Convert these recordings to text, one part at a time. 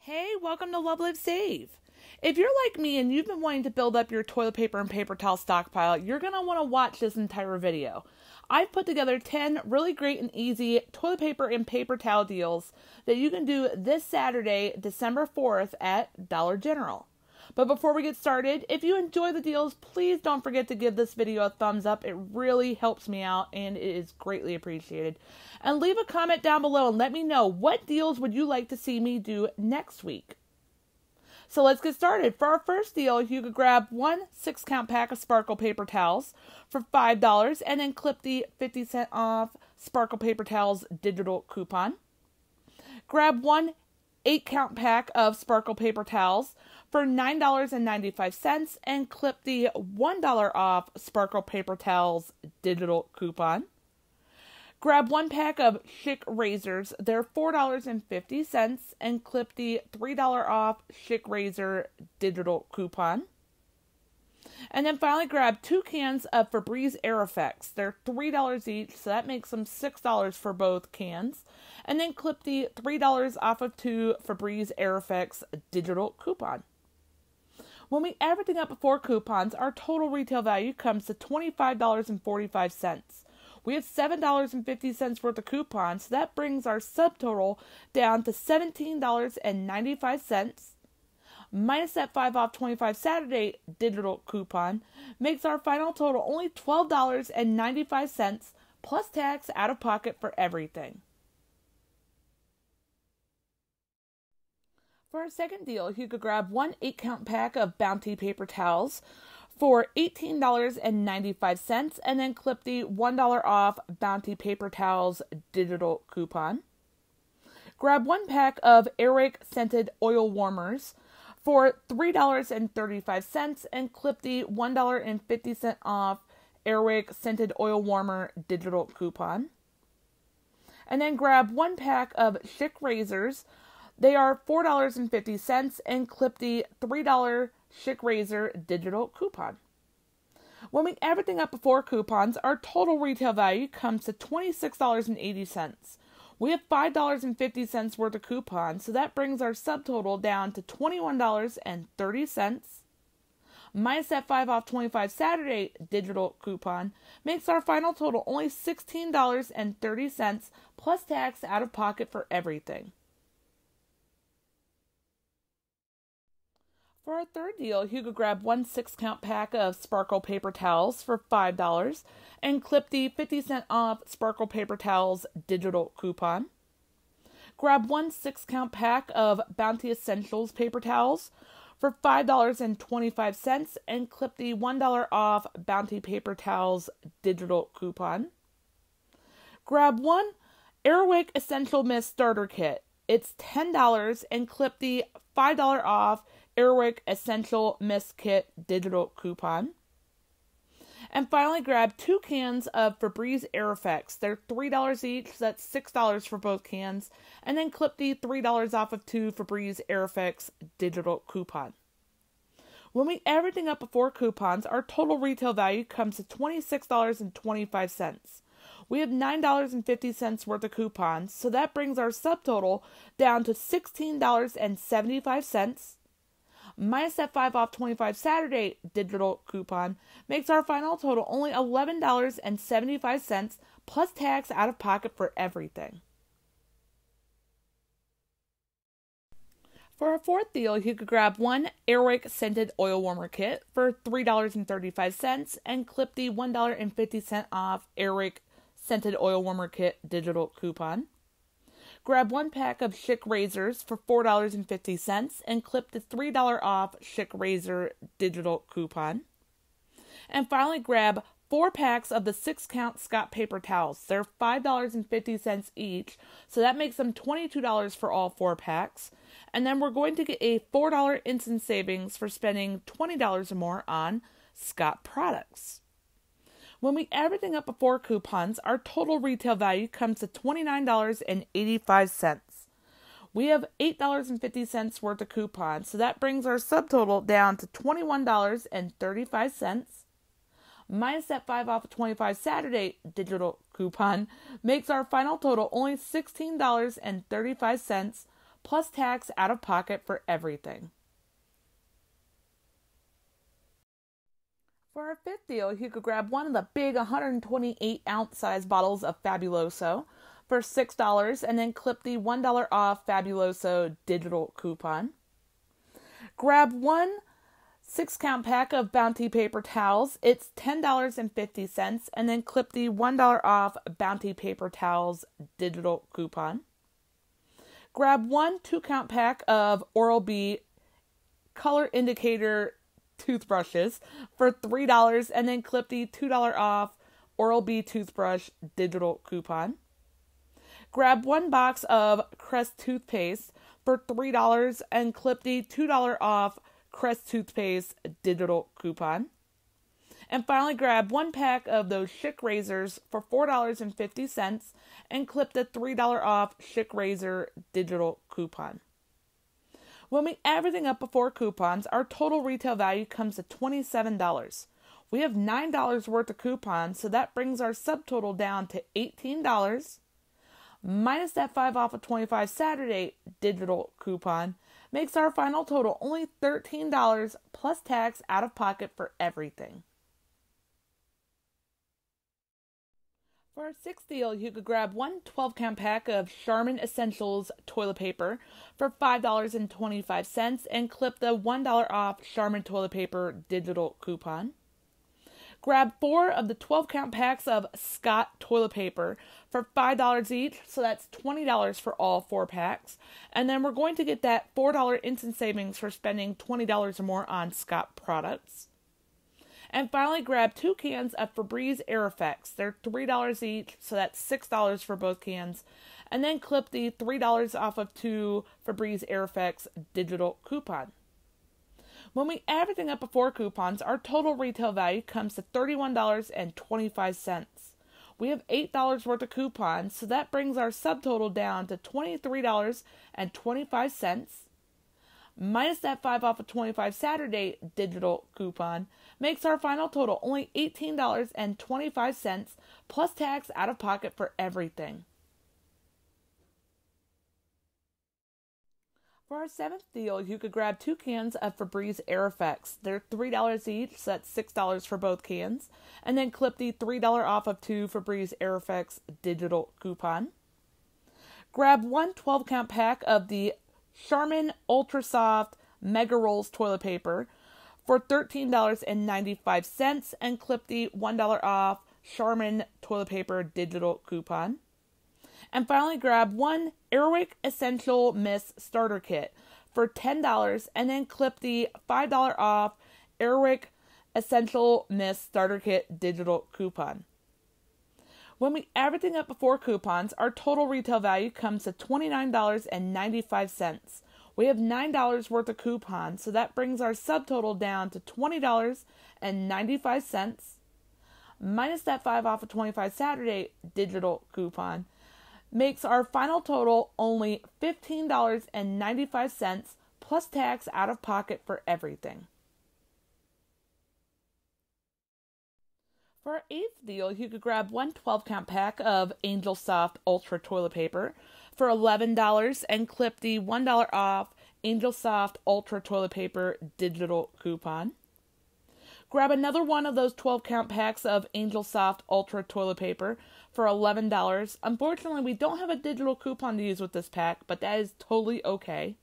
Hey, welcome to LoveLiveSave. If you're like me and you've been wanting to build up your toilet paper and paper towel stockpile, you're going to want to watch this entire video. I've put together 10 really great and easy toilet paper and paper towel deals that you can do this Saturday, December 4th at Dollar General. But before we get started, if you enjoy the deals, please don't forget to give this video a thumbs up. It really helps me out and it is greatly appreciated. And leave a comment down below and let me know what deals would you like to see me do next week. So let's get started. For our first deal, you could grab one 6-count pack of Sparkle paper towels for $5 and then clip the 50-cent off Sparkle paper towels digital coupon. Grab one 8-count pack of Sparkle paper towels for $9.95 and clip the $1 off Sparkle paper towels digital coupon. Grab one pack of Schick razors. They're $4.50 and clip the $3 off Schick razor digital coupon. And then finally grab 2 cans of Febreze Air Effects. They're $3 each, so that makes them $6 for both cans. And then clip the $3 off of 2 Febreze Air Effects digital coupon. When we add everything up before coupons, our total retail value comes to $25.45. We have $7.50 worth of coupons, so that brings our subtotal down to $17.95. Minus that 5 off 25 Saturday digital coupon makes our final total only $12.95 plus tax out of pocket for everything. For our second deal, you could grab one 8-count pack of Bounty paper towels for $18.95 and then clip the $1 off Bounty paper towels digital coupon. Grab one pack of Airwick scented oil warmers for $3.35 and clip the $1.50 off Airwick scented oil warmer digital coupon. And then grab one pack of Schick razors. They are $4.50 and clip the $3 Schick razor digital coupon. When we add everything up before coupons, our total retail value comes to $26.80. We have $5.50 worth of coupons, so that brings our subtotal down to $21.30. Minus that 5 off 25 Saturday digital coupon makes our final total only $16.30 plus tax out of pocket for everything. For our third deal, you could grab one 6-count pack of Sparkle paper towels for $5 and clip the 50-cent off Sparkle paper towels digital coupon. Grab one 6-count pack of Bounty Essentials paper towels for $5.25 and clip the $1 off Bounty paper towels digital coupon. Grab one Airwick Essential Mist starter kit. It's $10 and clip the $5 off Airwick Essential Mist Kit digital coupon. And finally, grab 2 cans of Febreze Air Effects. They're $3 each, so that's $6 for both cans. And then clip the $3 off of 2 Febreze Air Effects digital coupon. When we add everything up before coupons, our total retail value comes to $26.25. We have $9.50 worth of coupons, so that brings our subtotal down to $16.75. Minus that 5 off 25 Saturday digital coupon makes our final total only $11.75 plus tax out of pocket for everything. For our fourth deal, you could grab one Airwick scented oil warmer kit for $3.35 and clip the $1.50 off Airwick scented oil warmer kit digital coupon. Grab one pack of Schick razors for $4.50 and clip the $3 off Schick razor digital coupon. And finally, grab 4 packs of the 6-count Scott paper towels. They're $5.50 each, so that makes them $22 for all 4 packs. And then we're going to get a $4 instant savings for spending $20 or more on Scott products. When we add everything up before coupons, our total retail value comes to $29.85. We have $8.50 worth of coupons, so that brings our subtotal down to $21.35. Minus that 5 off of 25 Saturday digital coupon makes our final total only $16.35 plus tax out of pocket for everything. For our fifth deal, you could grab one of the big 128-ounce size bottles of Fabuloso for $6 and then clip the $1 off Fabuloso digital coupon. Grab one 6-count pack of Bounty paper towels. It's $10.50 and then clip the $1 off Bounty paper towels digital coupon. Grab one 2-count pack of Oral-B color indicator toothbrushes for $3 and then clip the $2 off Oral-B toothbrush digital coupon. Grab one box of Crest toothpaste for $3 and clip the $2 off Crest toothpaste digital coupon. And finally, grab one pack of those Schick razors for $4.50 and clip the $3 off Schick razor digital coupon. When we add everything up before coupons, our total retail value comes to $27. We have $9 worth of coupons, so that brings our subtotal down to $18. Minus that 5 off of 25 Saturday digital coupon makes our final total only $13 plus tax out of pocket for everything. For our sixth deal, you could grab one 12-count pack of Charmin Essentials toilet paper for $5.25 and clip the $1 off Charmin toilet paper digital coupon. Grab 4 of the 12-count packs of Scott toilet paper for $5 each, so that's $20 for all 4 packs. And then we're going to get that $4 instant savings for spending $20 or more on Scott products. And finally, grab 2 cans of Febreze Air Effects. They're $3 each, so that's $6 for both cans. And then clip the $3 off of 2 Febreze Air Effects digital coupon. When we add everything up before coupons, our total retail value comes to $31.25. We have $8 worth of coupons, so that brings our subtotal down to $23.25. Minus that 5 off of 25 Saturday digital coupon makes our final total only $18.25 plus tax out of pocket for everything. For our seventh deal, you could grab 2 cans of Febreze Air Effects. They're $3 each, so that's $6 for both cans. And then clip the $3 off of 2 Febreze Air Effects digital coupon. Grab one 12-count pack of the Charmin Ultra Soft Mega Rolls toilet paper for $13.95 and clip the $1 off Charmin toilet paper digital coupon. And finally, grab one Airwick Essential Mist starter kit for $10 and then clip the $5 off Airwick Essential Mist starter kit digital coupon. When we add everything up before coupons, our total retail value comes to $29.95. We have $9 worth of coupons, so that brings our subtotal down to $20.95. Minus that 5 off of 25 Saturday digital coupon makes our final total only $15.95 plus tax out of pocket for everything. For our eighth deal, you could grab one 12-count pack of Angel Soft Ultra toilet paper for $11 and clip the $1 off Angel Soft Ultra toilet paper digital coupon. Grab another one of those 12-count packs of Angel Soft Ultra toilet paper for $11. Unfortunately, we don't have a digital coupon to use with this pack, but that is totally okay.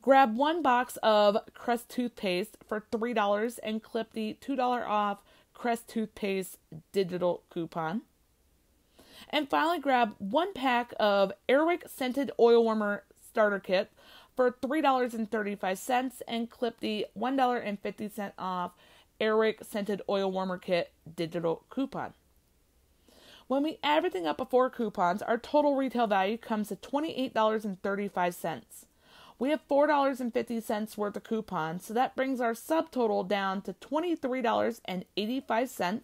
Grab one box of Crest toothpaste for $3 and clip the $2 off Crest toothpaste digital coupon. And finally, grab one pack of Airwick scented oil warmer starter kit for $3.35 and clip the $1.50 off Airwick scented oil warmer kit digital coupon. When we add everything up before coupons, our total retail value comes to $28.35. We have $4.50 worth of coupons, so that brings our subtotal down to $23.85.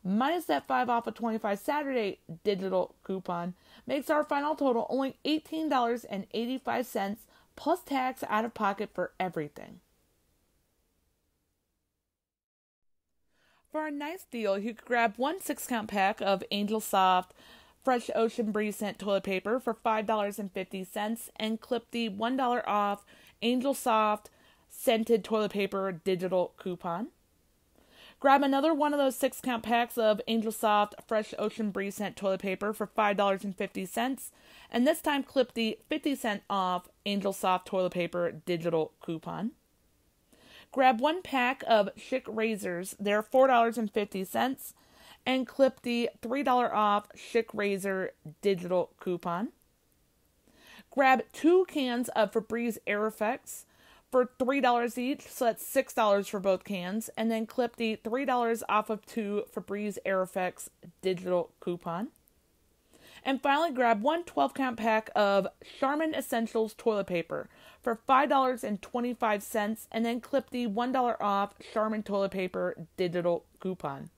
Minus that 5 off of 25 Saturday digital coupon makes our final total only $18.85 plus tax out of pocket for everything. For our ninth deal, you could grab one 6-count pack of Angel Soft Fresh Ocean Breeze scent toilet paper for $5.50 and clip the $1 off Angel Soft scented toilet paper digital coupon. Grab another one of those 6-count packs of Angel Soft Fresh Ocean Breeze scent toilet paper for $5.50 and this time clip the 50-cent off Angel Soft toilet paper digital coupon. Grab 1 pack of Schick razors, they're $4.50, and clip the $3 off Schick razor digital coupon. Grab 2 cans of Febreze Air Effects for $3 each, so that's $6 for both cans, and then clip the $3 off of 2 Febreze Air Effects digital coupon. And finally, grab 1 12-count pack of Charmin Essentials toilet paper for $5.25, and then clip the $1 off Charmin toilet paper digital coupon.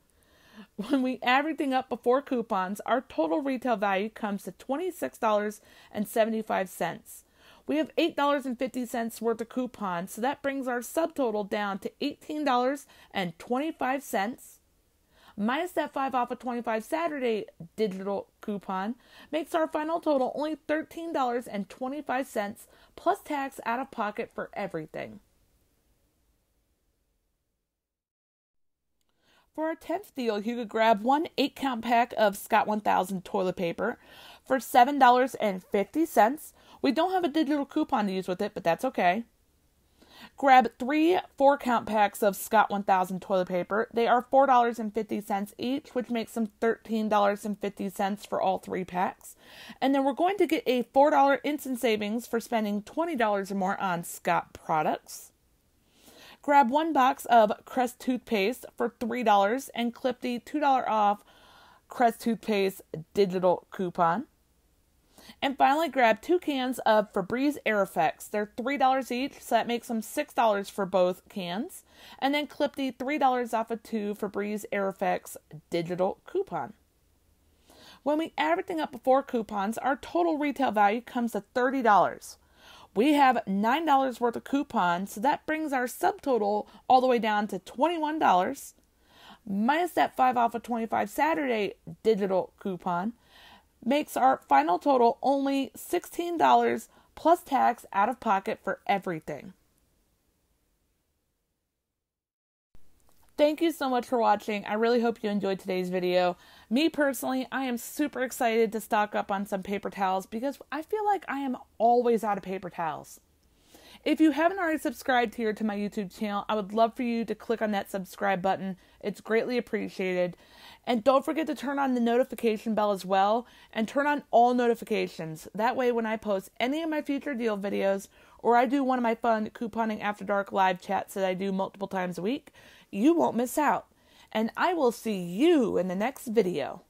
When we add everything up before coupons, our total retail value comes to $26.75. We have $8.50 worth of coupons, so that brings our subtotal down to $18.25. Minus that 5 off of 25 Saturday digital coupon makes our final total only $13.25 plus tax out of pocket for everything. For our 10th deal, you could grab 1 8-count pack of Scott 1000 toilet paper for $7.50. We don't have a digital coupon to use with it, but that's okay. Grab 3 4-count packs of Scott 1000 toilet paper. They are $4.50 each, which makes them $13.50 for all 3 packs. And then we're going to get a $4 instant savings for spending $20 or more on Scott products. Grab 1 box of Crest toothpaste for $3 and clip the $2 off Crest toothpaste digital coupon. And finally, grab 2 cans of Febreze Air Effects. They're $3 each, so that makes them $6 for both cans. And then clip the $3 off of 2 Febreze Air Effects digital coupon. When we add everything up before coupons, our total retail value comes to $30. We have $9 worth of coupons, so that brings our subtotal all the way down to $21. Minus that 5 off of 25 Saturday digital coupon makes our final total only $16 plus tax out of pocket for everything. Thank you so much for watching. I really hope you enjoyed today's video. Me personally, I am super excited to stock up on some paper towels because I feel like I am always out of paper towels. If you haven't already subscribed here to my YouTube channel, I would love for you to click on that subscribe button. It's greatly appreciated. And don't forget to turn on the notification bell as well and turn on all notifications. That way when I post any of my future deal videos or I do one of my fun couponing after dark live chats that I do multiple times a week, you won't miss out. And I will see you in the next video.